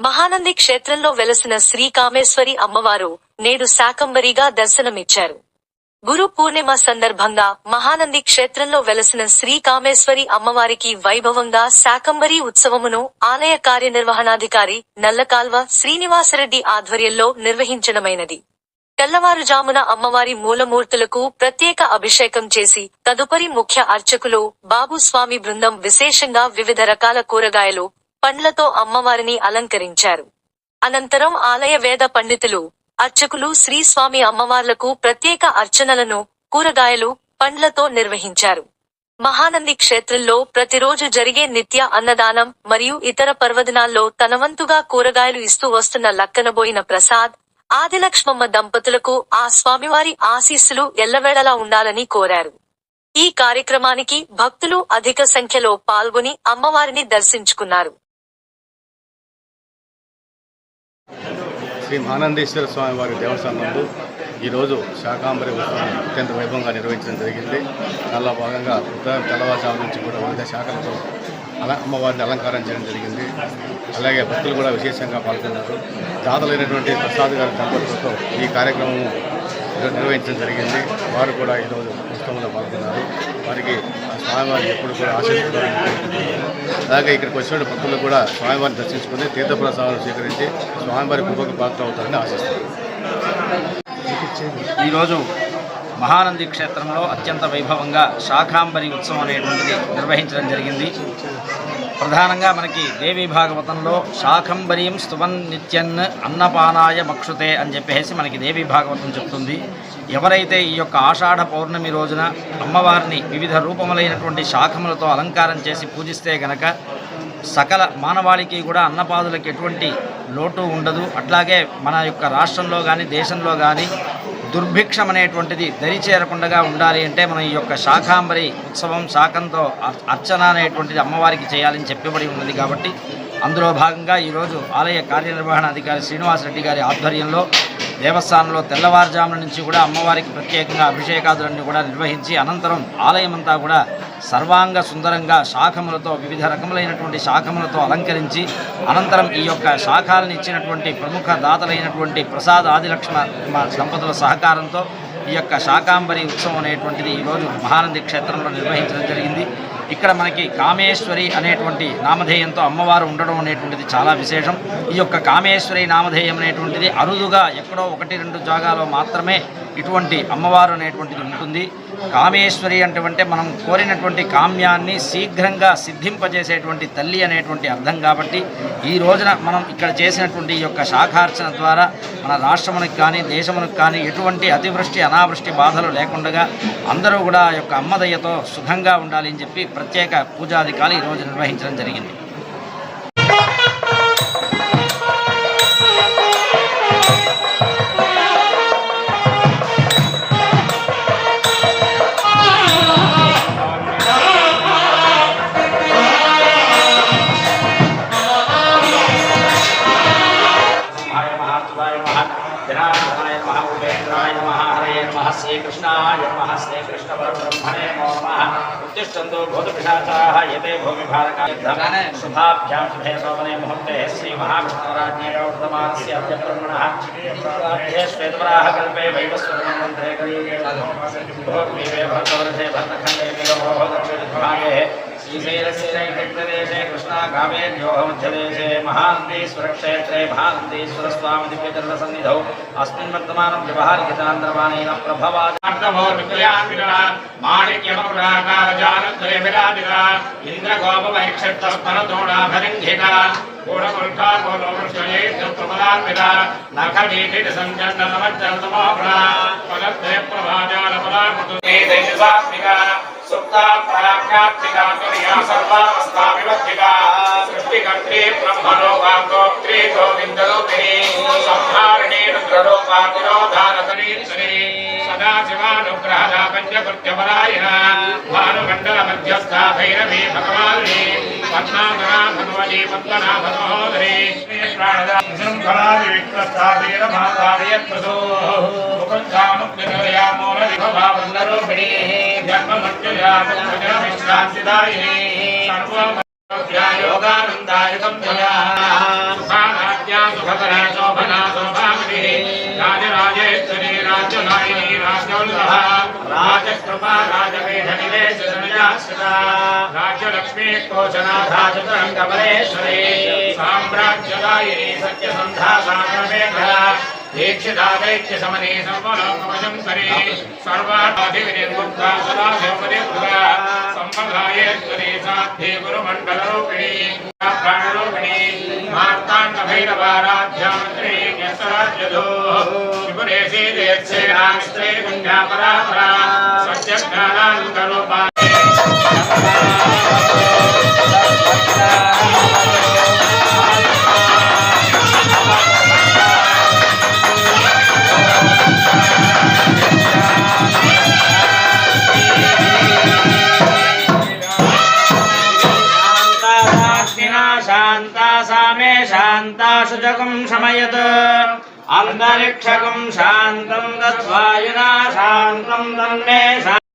మహానంది క్షేత్రంలో వెలసిన శ్రీ కామేశ్వరి అమ్మవారు నేడు శాకంబరిగా దర్శనమిచ్చారు. గురు పూర్ణిమ సందర్భంగా మహానంది క్షేత్రంలో వెలసిన శ్రీ కామేశ్వరి అమ్మవారికి వైభవంగా శాకంబరి ఉత్సవమును ఆలయ కార్యనిర్వహణాధికారి నల్లకాల్వ శ్రీనివాసరెడ్డి ఆధ్వర్యంలో నిర్వహించడమైనది. తెల్లవారుజామున అమ్మవారి మూలమూర్తులకు ప్రత్యేక అభిషేకం చేసి తదుపరి ముఖ్య అర్చకులు బాబుస్వామి బృందం విశేషంగా వివిధ రకాల కూరగాయలు, పండ్లతో అమ్మవారిని అలంకరించారు. అనంతరం ఆలయ వేద పండితులు, అర్చకులు శ్రీస్వామి అమ్మవార్లకు ప్రత్యేక అర్చనలను కూరగాయలు, పండ్లతో నిర్వహించారు. మహానంది క్షేత్రంలో ప్రతిరోజు జరిగే నిత్య అన్నదానం మరియు ఇతర పర్వదినాల్లో తనవంతుగా కూరగాయలు ఇస్తూ వస్తున్న లక్కనబోయిన ప్రసాద్, ఆదిలక్ష్మమ్మ దంపతులకు ఆ స్వామివారి ఆశీస్సులు ఎల్లవేళలా ఉండాలని కోరారు. ఈ కార్యక్రమానికి భక్తులు అధిక సంఖ్యలో పాల్గొని అమ్మవారిని దర్శించుకున్నారు. శ్రీ మహానందేశ్వర స్వామి వారి దేవస్థానంలో ఈరోజు శాకాంబరి ఉత్సవం అత్యంత వైభవంగా నిర్వహించడం జరిగింది. దానిలో భాగంగా ఉదయం తెల్లవారుజాము నుంచి కూడా వివిధ శాఖలతో అమ్మవారిని అలంకారం చేయడం జరిగింది. అలాగే భక్తులు కూడా విశేషంగా పాల్గొన్నారు. దాతలైనటువంటి ప్రసాద్ గారి దంపతులతో ఈ కార్యక్రమం నిర్వహించడం జరిగింది. వారు కూడా ఈరోజు ఉత్సవంలో పాల్గొన్నారు. వారికి స్వామివారి ఎప్పుడు కూడా ఆశీర్వదించాలని కోరుకుంటున్నారు. అలాగే ఇక్కడికి వచ్చిన భక్తులు కూడా స్వామివారిని దర్శించుకుని తీర్థప్రసాదాలు స్వీకరించి స్వామివారి కృపకు పాత్ర అవుతారని ఆశిస్తారు. ఈరోజు మహానంది క్షేత్రంలో అత్యంత వైభవంగా శాకాంబరి ఉత్సవం అనేటువంటిది నిర్వహించడం జరిగింది. ప్రధానంగా మనకి దేవీ భాగవతంలో శాకంబరీం స్తువన్ నిత్యన్ అన్నపానాయ మక్షుతే అని చెప్పేసి మనకి దేవీ భాగవతం చెప్తుంది. ఎవరైతే ఈ యొక్క ఆషాఢ పౌర్ణమి రోజున అమ్మవారిని వివిధ రూపములైనటువంటి శాఖములతో అలంకారం చేసి పూజిస్తే గనక సకల మానవాళికి కూడా అన్నపాదులకు ఎటువంటి లోటు ఉండదు. అట్లాగే మన యొక్క రాష్ట్రంలో కానీ దేశంలో కానీ దుర్భిక్షం అనేటువంటిది దరిచేరకుండా ఉండాలి అంటే మనం ఈ యొక్క శాకాంబరి ఉత్సవం శాకంతో అర్చన అనేటువంటిది అమ్మవారికి చేయాలని చెప్పబడి ఉన్నది. కాబట్టి అందులో భాగంగా ఈరోజు ఆలయ కార్యనిర్వహణాధికారి శ్రీనివాసరెడ్డి గారి ఆధ్వర్యంలో దేవస్థానంలో తెల్లవారుజామున నుంచి కూడా అమ్మవారికి ప్రత్యేకంగా అభిషేకాదులన్నీ కూడా నిర్వహించి అనంతరం ఆలయమంతా కూడా సర్వాంగ సుందరంగా శాఖములతో వివిధ రకములైనటువంటి శాఖములతో అలంకరించి అనంతరం ఈ యొక్క శాఖాలను ఇచ్చినటువంటి ప్రముఖ దాతలైనటువంటి ప్రసాద్ ఆదిలక్ష్మ దంపతుల సహకారంతో ఈ యొక్క శాకాంబరి ఉత్సవం అనేటువంటిది ఈరోజు మహానంది క్షేత్రంలో నిర్వహించడం జరిగింది. ఇక్కడ మనకి కామేశ్వరి అనేటువంటి నామధేయంతో అమ్మవారు ఉండడం అనేటువంటిది చాలా విశేషం. ఈ యొక్క కామేశ్వరి నామధేయం అనేటువంటిది అరుదుగా ఎక్కడో 1-2 జాగాలో మాత్రమే ఇటువంటి అమ్మవారు అనేటువంటిది ఉంటుంది. కామేశ్వరి అంటే మనం కోరినటువంటి కామ్యాన్ని శీఘ్రంగా సిద్ధింపజేసేటువంటి తల్లి అనేటువంటి అర్థం. కాబట్టి ఈ రోజున మనం ఇక్కడ చేసినటువంటి ఈ యొక్క శాఖార్చన ద్వారా మన రాష్ట్రమునికి కానీ దేశమునికి కానీ ఎటువంటి అతివృష్టి అనావృష్టి బాధలు లేకుండా అందరూ కూడా ఆ యొక్క అమ్మదయ్యతో సుఖంగా ఉండాలి అని చెప్పి ప్రత్యేక పూజాధికాలు ఈరోజు నిర్వహించడం జరిగింది. श्रीकृष्णाय नमः श्रीकृष्ण परब्रह्मणे नमः उत्तिष्ठन्तु भूतपिशाचाः एते भूमिभारकाः शुभाभ्यां शुभे सोमने मुहूर्ते श्रीमहाविष्णुराज्ञे वर्तमानस्य अद्यब्रह्मणः श्वेतवराह कल्पे वैवस्वतमन्त्रे कलियुगे भूर्वीवे भरतवर्षे भरतखण्डे विलोभो दक्षिणभागे श्रीशैलस्यैकप्रदेशे कृष्णाकावेर्योः मध्यदेशे महानन्दीश्वरक्षेत्रे महानन्दीश्वरस्वामी दिव्यचरणसन्निधौ अस्मिन् वर्तमानं व्यवहारिकचान्द्रवाणेन प्रभवादार्थमोर्विद्यान्विता माणिक्यमकुटाकारजालद्वये विराजिता इन्द्रगोपवैक्षिप्तस्मरतोडाभरिङ्घिता गूढकुण्ठा गोलोवृष्टये प्रमदान्विता नखनीतिसञ्जन्नमज्जनतमोभ्रा पदद्वय प्रभाजालपदाकृतुते दैत्यसात्मिका सुप्ता पराज्ञात्मिका तुर्या सर्वावस्थाविवर्तिका सृष्टिकर्त्री ब्रह्मलोकान्तोक्त्री गोविन्दरूपिणी संहारिणी रुद्ररूपा तिरोधानकरीश्वरी सदाशिवानुग्रहदा पञ्चकृत्यपरायणा भानुमण्डलमध्यस्था भैरवी भगवानी पद्माधरा भगवती पद्मनाभमहोदरी प्राणदा शृङ्खलादिविक्रस्था वीरमातावियत्प्रदो मुकुन्दानुग्रहया मूलविभवावन्दरूपिणी जन्ममृत्युया विश्रान्तिदायिनी सर्वोपयोगानन्दायकं त्वया రాజకృపా రాజపీఠనివేశనయాశ్రితా రాజ్యలక్ష్మీ కోశనాథాచతురంగమలేశ్వరీ సామ్రాజ్యదాయిని సత్యసంధాసాగరమేఖలా దీక్షితా దైత్య సమనే సర్వలోకమజంకరీ సర్వాధివినిర్ముక్తా సదా శోభనిర్భృతా సంపదాయేశ్వరీ సాధ్యే గురుమండలరూపిణీ ప్రాణరూపిణీ మార్తాండ భైరవారాధ్యామంత్రీ న్యస్తరాజ్యధో శివురే శ్రీదేత్సేనాస్త్రే గుంజాపరాపరా సత్యజ్ఞానానందరూపా शांता सामे शांता शुचकं शमयत् अंतरिक्षकं शांतं तद्वायुना शांतं तन्मे